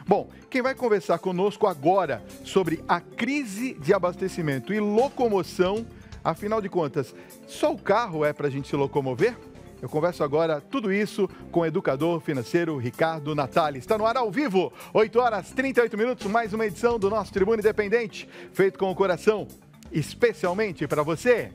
Bom, quem vai conversar conosco agora sobre a crise de abastecimento e locomoção, afinal de contas, só o carro é para a gente se locomover? Eu converso agora tudo isso com o educador financeiro Ricardo Natali. Está no ar ao vivo, 8 horas 38 minutos, mais uma edição do nosso Tribuna Independente, feito com o coração, especialmente para você.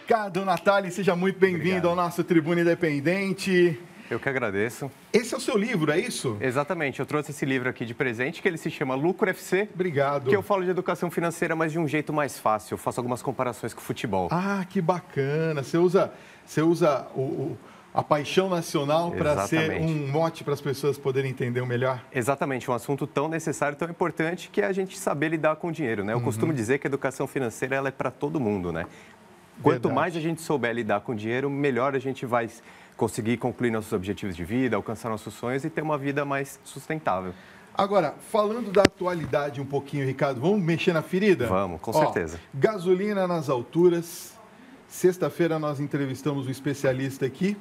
Ricardo Natali, seja muito bem-vindo ao nosso Tribuna Independente. Eu que agradeço. Esse é o seu livro, é isso? Exatamente, eu trouxe esse livro aqui de presente, que ele se chama Lucro FC. Obrigado. Que eu falo de educação financeira, mas de um jeito mais fácil. Eu faço algumas comparações com o futebol. Ah, que bacana. Você usa a paixão nacional para ser um mote para as pessoas poderem entender melhor? Exatamente, um assunto tão necessário, tão importante, que é a gente saber lidar com o dinheiro, né? Eu costumo dizer que a educação financeira ela é para todo mundo, né? Quanto mais a gente souber lidar com o dinheiro, melhor a gente vai conseguir concluir nossos objetivos de vida, alcançar nossos sonhos e ter uma vida mais sustentável. Agora, falando da atualidade um pouquinho, Ricardo, vamos mexer na ferida? Vamos, com certeza. Gasolina nas alturas. Sexta-feira nós entrevistamos um especialista aqui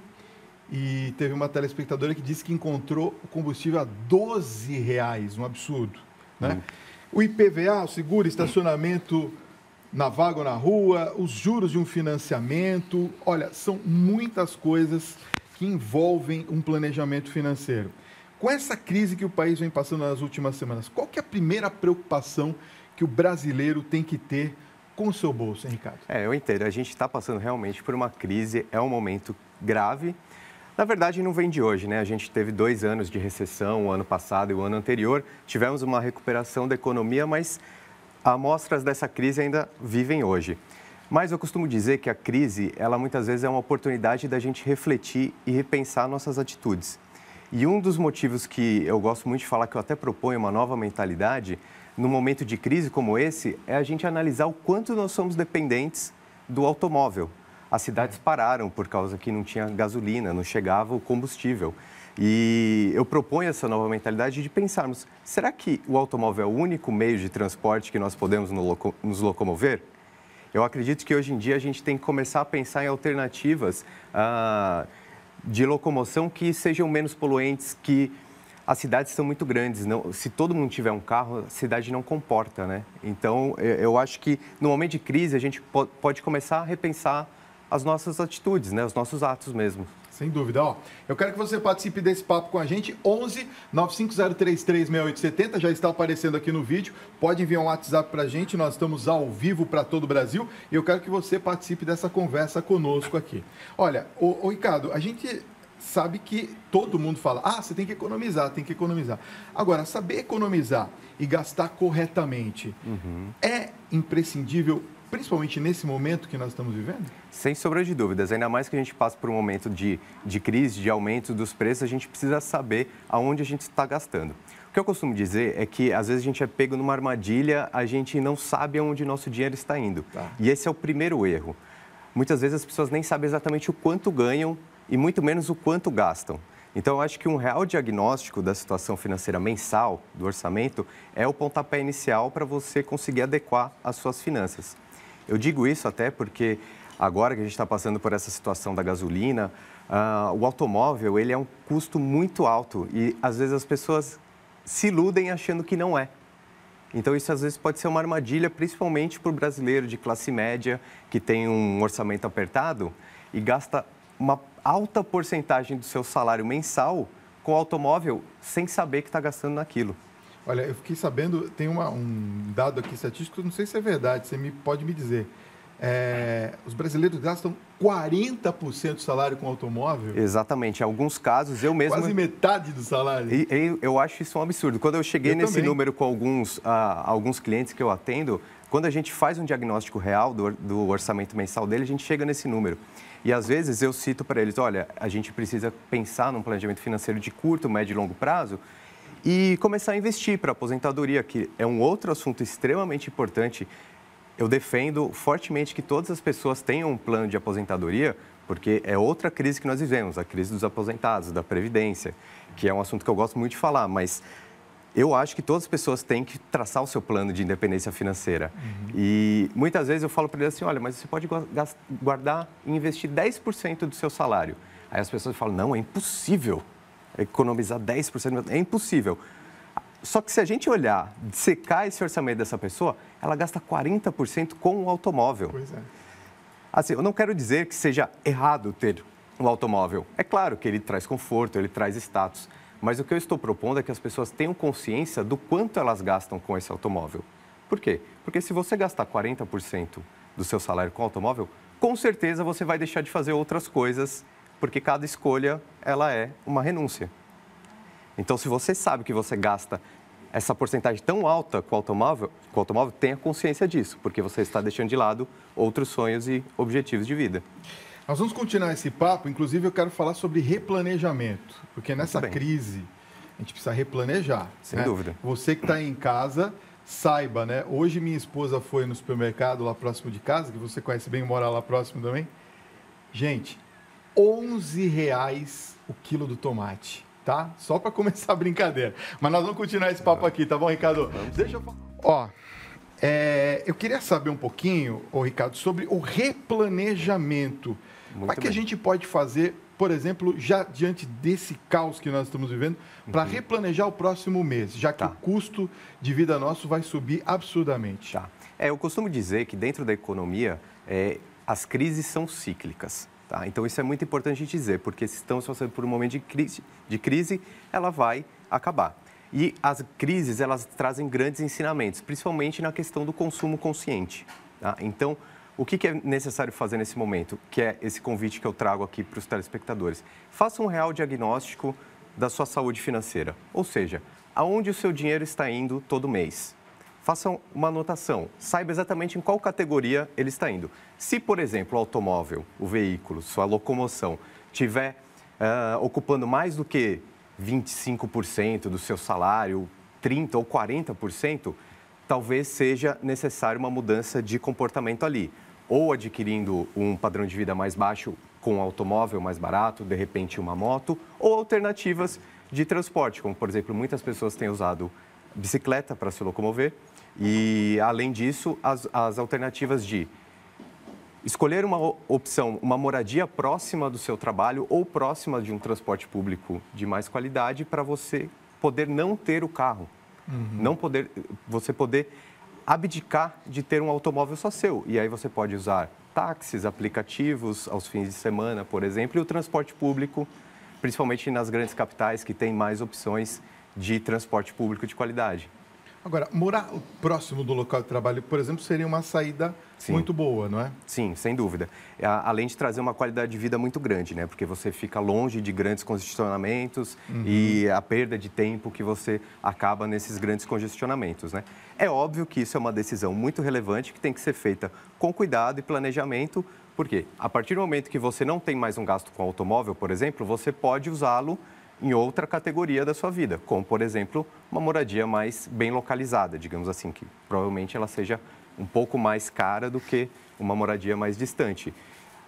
e teve uma telespectadora que disse que encontrou o combustível a R$12, um absurdo, né? O IPVA, o seguro, estacionamento na vaga ou na rua, os juros de um financiamento. Olha, são muitas coisas que envolvem um planejamento financeiro. Com essa crise que o país vem passando nas últimas semanas, qual que é a primeira preocupação que o brasileiro tem que ter com o seu bolso, hein, Ricardo? Eu entendo. A gente está passando realmente por uma crise, é um momento grave. Na verdade, não vem de hoje, né? A gente teve 2 anos de recessão, o ano passado e o ano anterior. Tivemos uma recuperação da economia, mas amostras dessa crise ainda vivem hoje. Mas eu costumo dizer que a crise, ela muitas vezes é uma oportunidade da gente refletir e repensar nossas atitudes. E um dos motivos que eu gosto muito de falar, que eu até proponho uma nova mentalidade, num momento de crise como esse, é a gente analisar o quanto nós somos dependentes do automóvel. As cidades pararam por causa que não tinha gasolina, não chegava o combustível. E eu proponho essa nova mentalidade de pensarmos, será que o automóvel é o único meio de transporte que nós podemos nos locomover? Eu acredito que hoje em dia a gente tem que começar a pensar em alternativas de locomoção que sejam menos poluentes, que as cidades são muito grandes. Se todo mundo tiver um carro, a cidade não comporta, né? Então, eu acho que no momento de crise a gente pode começar a repensar as nossas atitudes, né? Os nossos atos mesmo. Sem dúvida. Eu quero que você participe desse papo com a gente. 11 95033 6870, já está aparecendo aqui no vídeo. Pode enviar um WhatsApp para a gente, nós estamos ao vivo para todo o Brasil. E eu quero que você participe dessa conversa conosco aqui. Olha, ô Ricardo, a gente sabe que todo mundo fala, você tem que economizar, tem que economizar. Agora, saber economizar e gastar corretamente é imprescindível, principalmente nesse momento que nós estamos vivendo? Sem sombra de dúvidas, ainda mais que a gente passa por um momento de crise, de aumento dos preços, a gente precisa saber aonde a gente está gastando. O que eu costumo dizer é que, às vezes, a gente é pego numa armadilha, a gente não sabe aonde nosso dinheiro está indo. E esse é o primeiro erro. Muitas vezes as pessoas nem sabem exatamente o quanto ganham e muito menos o quanto gastam. Então, eu acho que um real diagnóstico da situação financeira mensal, do orçamento, é o pontapé inicial para você conseguir adequar as suas finanças. Eu digo isso até porque agora que a gente está passando por essa situação da gasolina, o automóvel ele é um custo muito alto e às vezes as pessoas se iludem achando que não é. Então isso às vezes pode ser uma armadilha, principalmente para o brasileiro de classe média que tem um orçamento apertado e gasta uma alta porcentagem do seu salário mensal com o automóvel sem saber que está gastando naquilo. Olha, eu fiquei sabendo, tem um dado aqui estatístico, não sei se é verdade, você pode me dizer. Os brasileiros gastam 40% do salário com automóvel? Exatamente, em alguns casos eu mesmo... Quase metade do salário. Eu acho isso um absurdo. Quando eu cheguei nesse número com alguns clientes que eu atendo, quando a gente faz um diagnóstico real do orçamento mensal dele, a gente chega nesse número. E às vezes eu cito para eles, olha, a gente precisa pensar num planejamento financeiro de curto, médio e longo prazo, e começar a investir para a aposentadoria, que é um outro assunto extremamente importante. Eu defendo fortemente que todas as pessoas tenham um plano de aposentadoria, porque é outra crise que nós vivemos, a crise dos aposentados, da Previdência, que é um assunto que eu gosto muito de falar, mas eu acho que todas as pessoas têm que traçar o seu plano de independência financeira. E muitas vezes eu falo para eles assim, olha, mas você pode guardar e investir 10% do seu salário. Aí as pessoas falam, não, é impossível economizar 10%, é impossível. Só que se a gente olhar, secar esse orçamento dessa pessoa, ela gasta 40% com o automóvel. Pois é. Assim, eu não quero dizer que seja errado ter um automóvel. É claro que ele traz conforto, ele traz status. Mas o que eu estou propondo é que as pessoas tenham consciência do quanto elas gastam com esse automóvel. Por quê? Porque se você gastar 40% do seu salário com automóvel, com certeza você vai deixar de fazer outras coisas, porque cada escolha, ela é uma renúncia. Então, se você sabe que você gasta essa porcentagem tão alta com o automóvel, tenha consciência disso, porque você está deixando de lado outros sonhos e objetivos de vida. Nós vamos continuar esse papo, inclusive eu quero falar sobre replanejamento, porque nessa crise a gente precisa replanejar. Sem dúvida. Você que está em casa, saiba, né? Hoje minha esposa foi no supermercado lá próximo de casa, que você conhece bem, mora lá próximo também. Gente, R$11 o quilo do tomate, tá? Só para começar a brincadeira. Mas nós vamos continuar esse papo aqui, tá bom, Ricardo? Deixa eu falar. Ó, eu queria saber um pouquinho, Ricardo, sobre o replanejamento. Como é que a gente pode fazer, por exemplo, já diante desse caos que nós estamos vivendo, para replanejar o próximo mês, já que o custo de vida nosso vai subir absurdamente? Tá. Eu costumo dizer que dentro da economia, as crises são cíclicas. Tá? Então, isso é muito importante a gente dizer, porque se estamos passando por um momento de crise, ela vai acabar. E as crises, elas trazem grandes ensinamentos, principalmente na questão do consumo consciente. Tá? Então, o que é necessário fazer nesse momento? Que é esse convite que eu trago aqui para os telespectadores. Faça um real diagnóstico da sua saúde financeira. Ou seja, aonde o seu dinheiro está indo todo mês. Faça uma anotação. Saiba exatamente em qual categoria ele está indo. Se, por exemplo, o automóvel, o veículo, sua locomoção, estiver ocupando mais do que 25% do seu salário, 30% ou 40%, talvez seja necessário uma mudança de comportamento ali. Ou adquirindo um padrão de vida mais baixo com um automóvel mais barato, de repente uma moto, ou alternativas de transporte, como, por exemplo, muitas pessoas têm usado bicicleta para se locomover. E, além disso, as alternativas de escolher uma opção, uma moradia próxima do seu trabalho ou próxima de um transporte público de mais qualidade para você poder não ter o carro. Você poder abdicar de ter um automóvel só seu. E aí você pode usar táxis, aplicativos aos fins de semana, por exemplo, e o transporte público, principalmente nas grandes capitais que têm mais opções de transporte público de qualidade. Agora, morar próximo do local de trabalho, por exemplo, seria uma saída muito boa, não é? Sim, sem dúvida. Além de trazer uma qualidade de vida muito grande, né? Porque você fica longe de grandes congestionamentos e a perda de tempo que você acaba nesses grandes congestionamentos, né? É óbvio que isso é uma decisão muito relevante que tem que ser feita com cuidado e planejamento, porque a partir do momento que você não tem mais um gasto com automóvel, por exemplo, você pode usá-lo em outra categoria da sua vida, como, por exemplo, uma moradia mais bem localizada, digamos assim, que provavelmente ela seja um pouco mais cara do que uma moradia mais distante.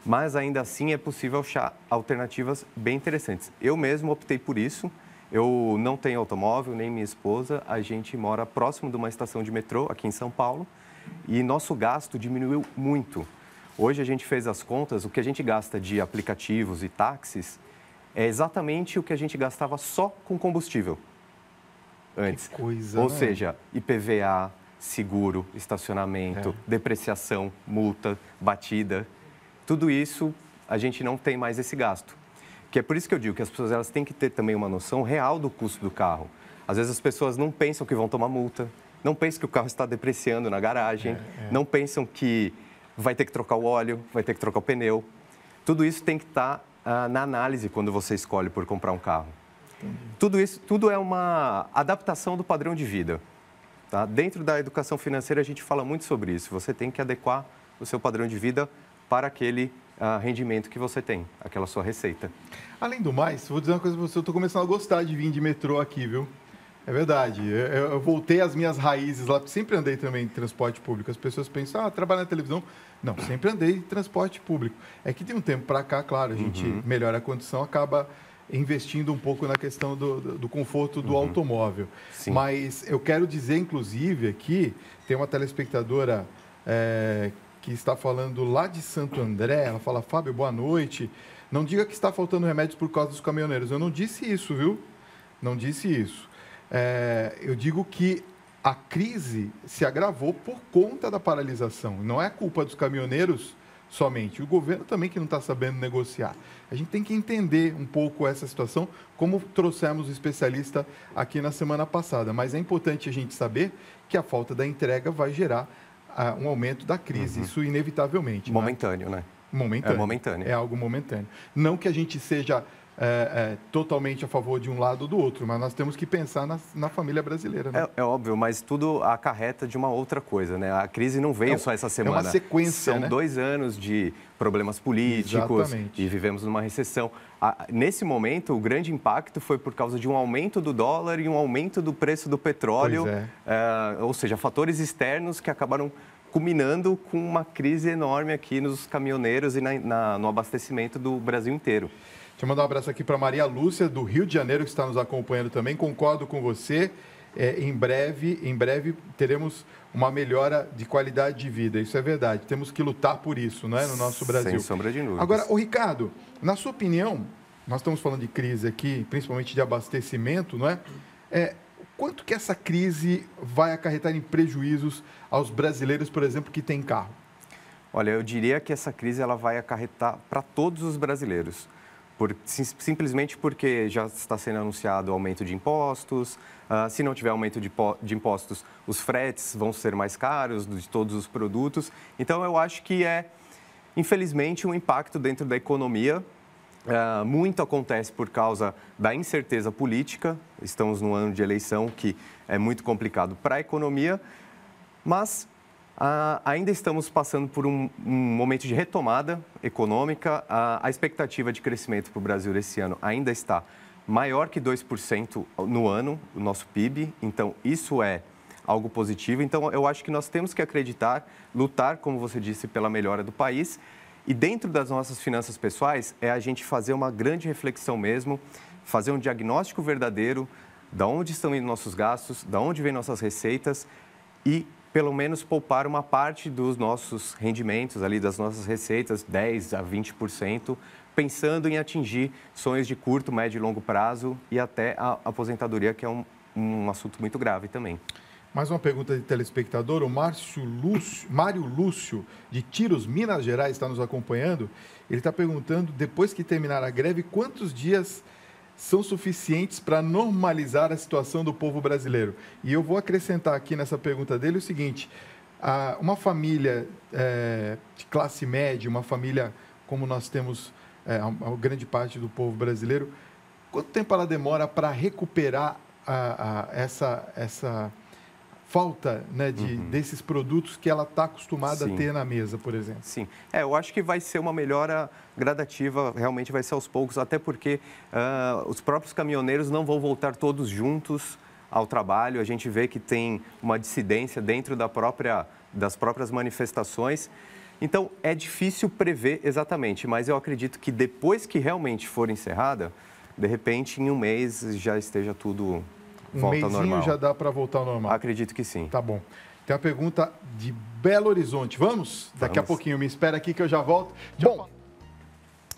Mas, ainda assim, é possível achar alternativas bem interessantes. Eu mesmo optei por isso. Eu não tenho automóvel, nem minha esposa. A gente mora próximo de uma estação de metrô, aqui em São Paulo, e nosso gasto diminuiu muito. Hoje, a gente fez as contas, o que a gente gasta de aplicativos e táxis é exatamente o que a gente gastava só com combustível antes. Que coisa, Ou seja, IPVA, seguro, estacionamento, depreciação, multa, batida. Tudo isso a gente não tem mais esse gasto. Que é por isso que eu digo que as pessoas elas têm que ter também uma noção real do custo do carro. Às vezes as pessoas não pensam que vão tomar multa, não pensam que o carro está depreciando na garagem, não pensam que vai ter que trocar o óleo, vai ter que trocar o pneu. Tudo isso tem que estar na análise quando você escolhe por comprar um carro. Tudo é uma adaptação do padrão de vida. Tá? Dentro da educação financeira, a gente fala muito sobre isso. Você tem que adequar o seu padrão de vida para aquele rendimento que você tem, aquela sua receita. Além do mais, vou dizer uma coisa para você, eu estou começando a gostar de vir de metrô aqui, viu? É verdade. Eu voltei às minhas raízes lá, sempre andei também em transporte público. As pessoas pensam, trabalha na televisão. Não, sempre andei em transporte público. É que tem um tempo para cá, claro, a gente melhora a condição, acaba investindo um pouco na questão do conforto do automóvel. Sim. Mas eu quero dizer, inclusive, aqui, tem uma telespectadora que está falando lá de Santo André, ela fala, Fábio, boa noite. Não diga que está faltando remédios por causa dos caminhoneiros. Eu não disse isso, viu? Não disse isso. Eu digo que a crise se agravou por conta da paralisação. Não é culpa dos caminhoneiros somente. O governo também que não está sabendo negociar. A gente tem que entender um pouco essa situação, como trouxemos o especialista aqui na semana passada. Mas é importante a gente saber que a falta da entrega vai gerar um aumento da crise, isso inevitavelmente. Momentâneo, né? Momentâneo. É momentâneo. É algo momentâneo. Não que a gente seja totalmente a favor de um lado ou do outro, mas nós temos que pensar na família brasileira. Né? É óbvio, mas tudo acarreta de uma outra coisa, né? A crise não veio só essa semana. É uma sequência, São 2 anos de problemas políticos. Exatamente. E vivemos numa recessão. Nesse momento, o grande impacto foi por causa de um aumento do dólar e um aumento do preço do petróleo. Ou seja, fatores externos que acabaram culminando com uma crise enorme aqui nos caminhoneiros e no abastecimento do Brasil inteiro. Deixa eu mandar um abraço aqui para Maria Lúcia, do Rio de Janeiro, que está nos acompanhando também. Concordo com você. Em breve teremos uma melhora de qualidade de vida. Isso é verdade. Temos que lutar por isso, não é, no nosso Brasil. Sem sombra de dúvidas. Agora, Ricardo, na sua opinião, nós estamos falando de crise aqui, principalmente de abastecimento, não é? Quanto que essa crise vai acarretar em prejuízos aos brasileiros, por exemplo, que têm carro? Olha, eu diria que essa crise ela vai acarretar para todos os brasileiros. Simplesmente porque já está sendo anunciado aumento de impostos. Se não tiver aumento de impostos, os fretes vão ser mais caros de todos os produtos. Então, eu acho que infelizmente, um impacto dentro da economia. Muito acontece por causa da incerteza política. Estamos num ano de eleição que é muito complicado para a economia, mas ainda estamos passando por um momento de retomada econômica. A expectativa de crescimento para o Brasil esse ano ainda está maior que 2% no ano, o nosso PIB. Então, isso é algo positivo. Então, eu acho que nós temos que acreditar, lutar, como você disse, pela melhora do país. E dentro das nossas finanças pessoais, é a gente fazer uma grande reflexão mesmo, fazer um diagnóstico verdadeiro de onde estão indo nossos gastos, de onde vêm nossas receitas e pelo menos poupar uma parte dos nossos rendimentos, ali das nossas receitas, 10% a 20%, pensando em atingir sonhos de curto, médio e longo prazo e até a aposentadoria, que é um assunto muito grave também. Mais uma pergunta de telespectador, o Mário Lúcio, de Tiros, Minas Gerais, está nos acompanhando. Ele está perguntando, depois que terminar a greve, quantos dias são suficientes para normalizar a situação do povo brasileiro? E eu vou acrescentar aqui nessa pergunta dele o seguinte, uma família de classe média, uma família como nós temos a grande parte do povo brasileiro, quanto tempo ela demora para recuperar essa falta, né, desses produtos que ela está acostumada a ter na mesa, por exemplo? Sim. Eu acho que vai ser uma melhora gradativa, realmente vai ser aos poucos, até porque os próprios caminhoneiros não vão voltar todos juntos ao trabalho. A gente vê que tem uma dissidência dentro das próprias manifestações. Então, é difícil prever exatamente, mas eu acredito que depois que realmente for encerrada, de repente, em um mês já esteja tudo volta ao normal. Já dá para voltar ao normal? Acredito que sim. Tá bom. Tem uma pergunta de Belo Horizonte. Vamos? Daqui a pouquinho. Me espera aqui que eu já volto. Bom,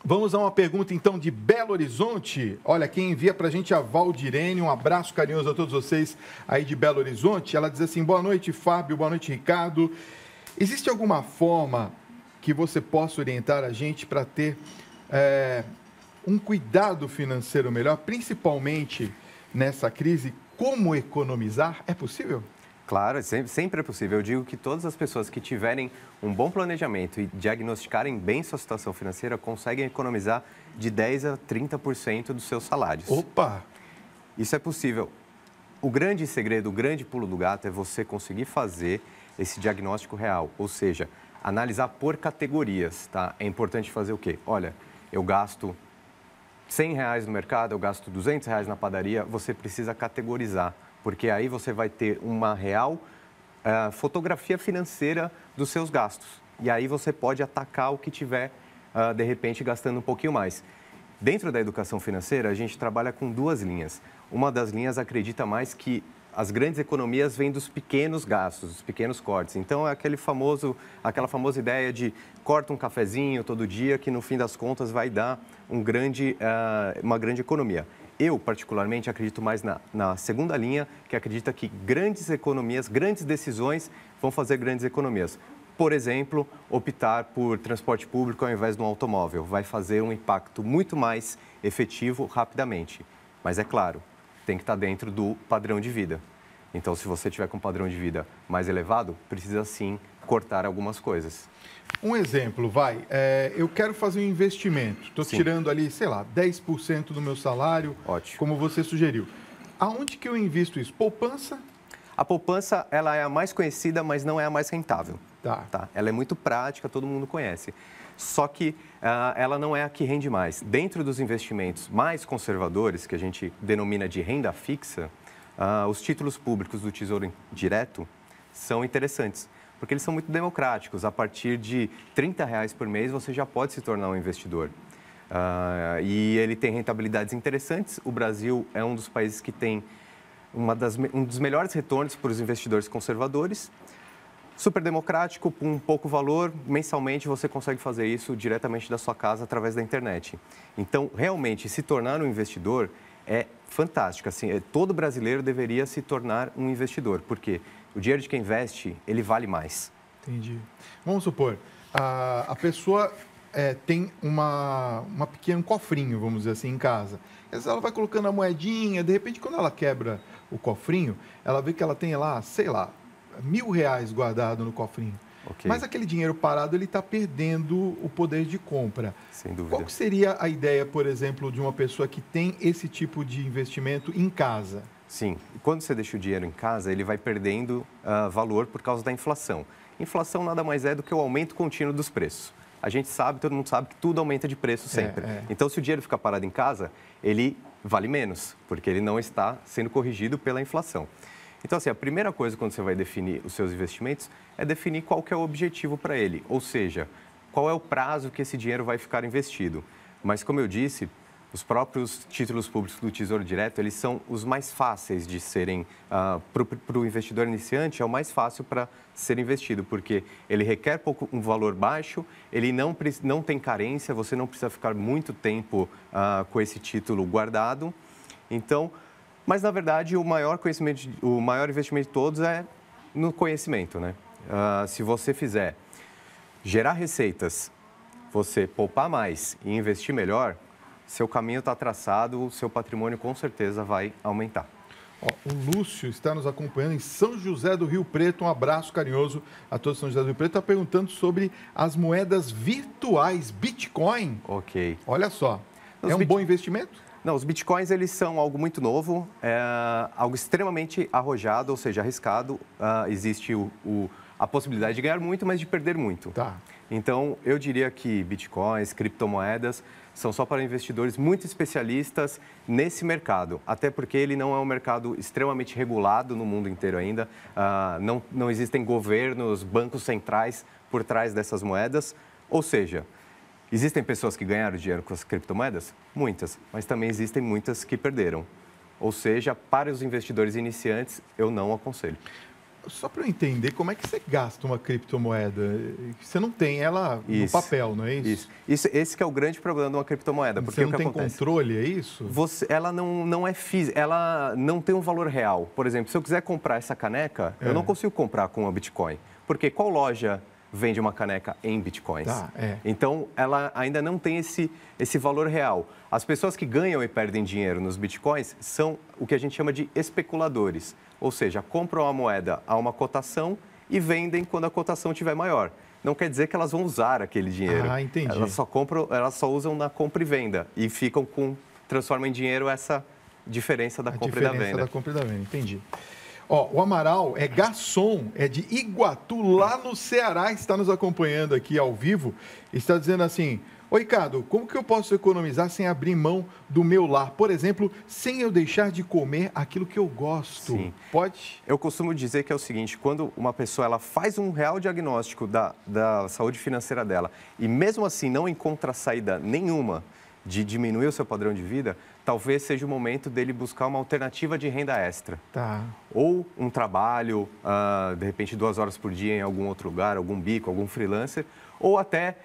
vamos a uma pergunta, então, de Belo Horizonte. Olha, quem envia para a gente é a Valdirene. Um abraço carinhoso a todos vocês aí de Belo Horizonte. Ela diz assim, boa noite, Fábio. Boa noite, Ricardo. Existe alguma forma que você possa orientar a gente para ter um cuidado financeiro melhor, principalmente nessa crise? Como economizar? É possível? Claro, sempre é possível. Eu digo que todas as pessoas que tiverem um bom planejamento e diagnosticarem bem sua situação financeira conseguem economizar de 10% a 30% dos seus salários. Opa! Isso é possível. O grande segredo, o grande pulo do gato é você conseguir fazer esse diagnóstico real, ou seja, analisar por categorias, tá? É importante fazer o quê? Olha, eu gasto R$100 no mercado, eu gasto R$200 na padaria, você precisa categorizar, porque aí você vai ter uma real fotografia financeira dos seus gastos. E aí você pode atacar o que tiver, de repente, gastando um pouquinho mais. Dentro da educação financeira, a gente trabalha com 2 linhas. Uma das linhas acredita mais que as grandes economias vêm dos pequenos gastos, dos pequenos cortes. Então, é aquela famosa ideia de corta um cafezinho todo dia, que no fim das contas vai dar uma grande economia. Eu, particularmente, acredito mais na segunda linha, que acredita que grandes economias, grandes decisões vão fazer grandes economias. Por exemplo, optar por transporte público ao invés de um automóvel vai fazer um impacto muito mais efetivo rapidamente. Mas é claro, tem que estar dentro do padrão de vida. Então, se você tiver com um padrão de vida mais elevado, precisa sim cortar algumas coisas. Um exemplo, eu quero fazer um investimento, estou tirando ali, sei lá, 10% do meu salário, Ótimo. Como você sugeriu. Aonde que eu invisto isso? Poupança? A poupança, ela é a mais conhecida, mas não é a mais rentável. Tá. Ela é muito prática, todo mundo conhece. Só que ela não é a que rende mais. Dentro dos investimentos mais conservadores, que a gente denomina de renda fixa, os títulos públicos do Tesouro Direto são interessantes, porque eles são muito democráticos. A partir de R$30 por mês, você já pode se tornar um investidor. E ele tem rentabilidades interessantes. O Brasil é um dos países que tem um dos melhores retornos para os investidores conservadores. Super democrático, com pouco valor, mensalmente você consegue fazer isso diretamente da sua casa através da internet. Então, realmente, se tornar um investidor é fantástico. Assim, todo brasileiro deveria se tornar um investidor, porque o dinheiro de quem investe, ele vale mais. Entendi. Vamos supor, a pessoa tem um pequeno cofrinho, vamos dizer assim, em casa. Ela vai colocando a moedinha, de repente, quando ela quebra o cofrinho, ela vê que ela tem lá, sei lá, R$1.000 guardado no cofrinho. Okay. Mas aquele dinheiro parado, ele está perdendo o poder de compra. Sem dúvida. Qual seria a ideia, por exemplo, de uma pessoa que tem esse tipo de investimento em casa? Sim. Quando você deixa o dinheiro em casa, ele vai perdendo valor por causa da inflação. Inflação nada mais é do que o aumento contínuo dos preços. A gente sabe, todo mundo sabe que tudo aumenta de preço sempre. Então, se o dinheiro ficar parado em casa, ele vale menos, porque ele não está sendo corrigido pela inflação. Então, assim, a primeira coisa quando você vai definir os seus investimentos é definir qual que é o objetivo para ele, ou seja, qual é o prazo que esse dinheiro vai ficar investido. Mas, como eu disse, os próprios títulos públicos do Tesouro Direto, eles são os mais fáceis de serem, para o investidor iniciante, é o mais fácil para ser investido, porque ele requer um valor baixo, ele não tem carência, você não precisa ficar muito tempo com esse título guardado. Então, mas, na verdade, o maior investimento de todos é no conhecimento, né? Se você fizer gerar receitas, você poupar mais e investir melhor, seu caminho está traçado, o seu patrimônio com certeza vai aumentar. O Lúcio está nos acompanhando em São José do Rio Preto. Um abraço carinhoso a todos de São José do Rio Preto. Está perguntando sobre as moedas virtuais, Bitcoin. Ok. Olha só, é um bom investimento? Não, os bitcoins, eles são algo muito novo, algo extremamente arrojado, ou seja, arriscado. Existe a possibilidade de ganhar muito, mas de perder muito. Tá. Então, eu diria que bitcoins, criptomoedas, são só para investidores muito especialistas nesse mercado. Até porque ele não é um mercado extremamente regulado no mundo inteiro ainda. Não existem governos, bancos centrais por trás dessas moedas. Ou seja, existem pessoas que ganharam dinheiro com as criptomoedas? Muitas, mas também existem muitas que perderam. Ou seja, para os investidores iniciantes, eu não aconselho. Só para eu entender, como é que você gasta uma criptomoeda? Você não tem ela no papel, não é isso? Esse que é o grande problema de uma criptomoeda. Porque você não tem controle, é isso? Ela não é física, ela não tem um valor real. Por exemplo, se eu quiser comprar essa caneca, eu não consigo comprar com a Bitcoin. Porque qual loja vende uma caneca em bitcoins? Então, ela ainda não tem esse valor real. As pessoas que ganham e perdem dinheiro nos bitcoins são o que a gente chama de especuladores. Ou seja, compram a moeda a uma cotação e vendem quando a cotação estiver maior. Não quer dizer que elas vão usar aquele dinheiro. Entendi. Elas só usam na compra e venda e transformam em dinheiro essa diferença da compra e da venda. A diferença da compra e da venda, entendi. O Amaral é garçom, é de Iguatu, lá no Ceará, está nos acompanhando aqui ao vivo. Está dizendo assim: oi, Ricardo, como que eu posso economizar sem abrir mão do meu lar? Por exemplo, sem eu deixar de comer aquilo que eu gosto. Sim. Pode? Eu costumo dizer que é o seguinte: quando uma pessoa ela faz um real diagnóstico da saúde financeira dela e mesmo assim não encontra saída nenhuma, de diminuir o seu padrão de vida, talvez seja o momento dele buscar uma alternativa de renda extra. Tá. Ou um trabalho, de repente 2 horas por dia em algum outro lugar, algum bico, algum freelancer, ou até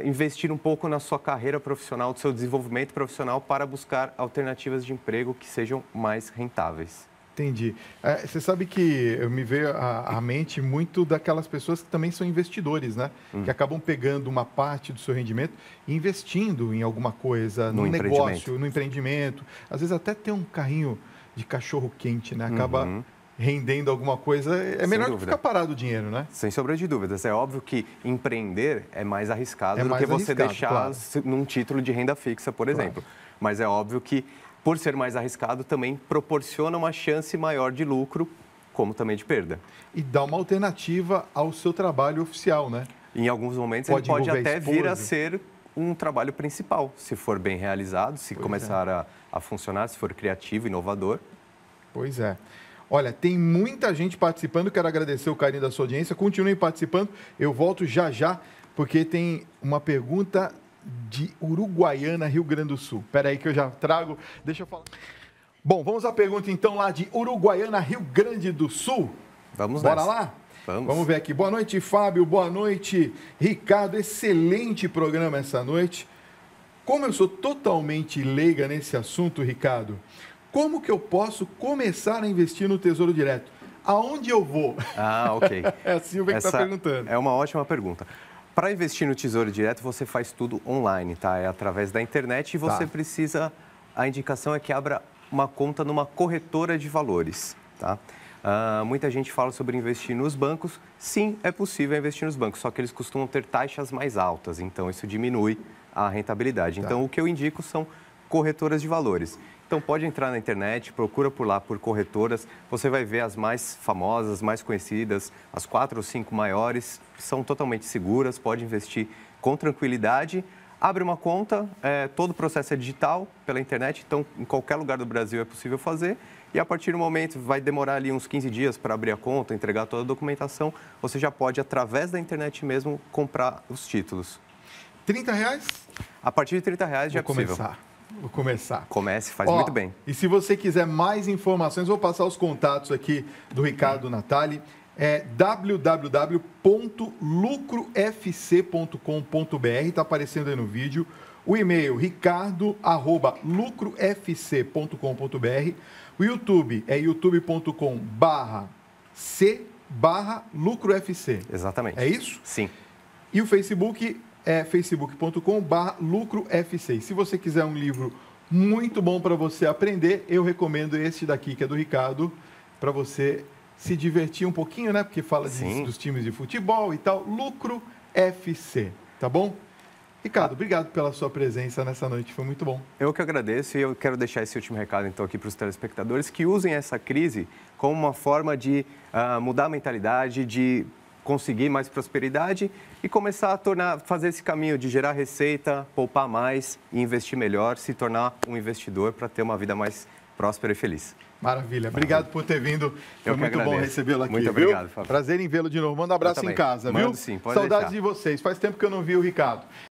investir um pouco na sua carreira profissional, do seu desenvolvimento profissional para buscar alternativas de emprego que sejam mais rentáveis. Entendi. Você sabe que me veio à mente muito daquelas pessoas que também são investidores, né? Que acabam pegando uma parte do seu rendimento e investindo em alguma coisa, no negócio, no empreendimento. Às vezes até ter um carrinho de cachorro quente, né? Acaba rendendo alguma coisa. É melhor do que ficar parado o dinheiro, né? Sem sombra de dúvidas. É óbvio que empreender é mais arriscado do que você deixar num título de renda fixa, por exemplo. Mas é óbvio que, por ser mais arriscado, também proporciona uma chance maior de lucro, como também de perda. E dá uma alternativa ao seu trabalho oficial, né? Em alguns momentos ele pode até vir a ser um trabalho principal, se for bem realizado, se começar a funcionar, se for criativo, inovador. Pois é. Olha, tem muita gente participando, quero agradecer o carinho da sua audiência, continuem participando, eu volto já, porque tem uma pergunta de Uruguaiana, Rio Grande do Sul. Espera aí que eu já trago, deixa eu falar. Bom, vamos à pergunta então lá de Uruguaiana, Rio Grande do Sul. Vamos Bora nessa. lá? Vamos ver aqui. Boa noite, Fábio. Boa noite, Ricardo. Excelente programa essa noite. Como eu sou totalmente leiga nesse assunto, Ricardo, como que eu posso começar a investir no Tesouro Direto? Aonde eu vou? Ok. É a Silvia que está perguntando. É uma ótima pergunta. Para investir no Tesouro Direto, você faz tudo online, tá? É através da internet e você precisa... A indicação é que abra uma conta numa corretora de valores, tá? Muita gente fala sobre investir nos bancos. Sim, é possível investir nos bancos, só que eles costumam ter taxas mais altas, então isso diminui a rentabilidade. Então, o que eu indico são corretoras de valores. Então, pode entrar na internet, procura por lá por corretoras, você vai ver as mais famosas, mais conhecidas, as 4 ou 5 maiores, são totalmente seguras, pode investir com tranquilidade. Abre uma conta, todo o processo é digital pela internet, então em qualquer lugar do Brasil é possível fazer. E a partir do momento, vai demorar ali uns 15 dias para abrir a conta, entregar toda a documentação, você já pode, através da internet mesmo, comprar os títulos. R$30? A partir de R$30 já é possível. Vou começar. Comece, faz muito bem. E se você quiser mais informações, vou passar os contatos aqui do Ricardo Natali. É www.lucrofc.com.br, está aparecendo aí no vídeo. O e-mail ricardo@lucrofc.com.br. O YouTube é youtube.com/c/lucrofc. Exatamente. É isso? Sim. E o Facebook é facebook.com/lucrofc. Se você quiser um livro muito bom para você aprender, eu recomendo esse daqui, que é do Ricardo, para você se divertir um pouquinho, né? Porque fala dos times de futebol e tal. Lucro FC, tá bom? Ricardo, obrigado pela sua presença nessa noite, foi muito bom. Eu que agradeço e eu quero deixar esse último recado, então, aqui para os telespectadores, que usem essa crise como uma forma de mudar a mentalidade, de conseguir mais prosperidade e começar a fazer esse caminho de gerar receita, poupar mais e investir melhor, se tornar um investidor para ter uma vida mais próspera e feliz. Maravilha. Obrigado por ter vindo. Foi muito bom recebê-lo aqui. Muito obrigado, Fábio. Prazer em vê-lo de novo. Manda um abraço em casa, viu? Mando sim, pode Saudades deixar. de vocês. Faz tempo que eu não vi o Ricardo.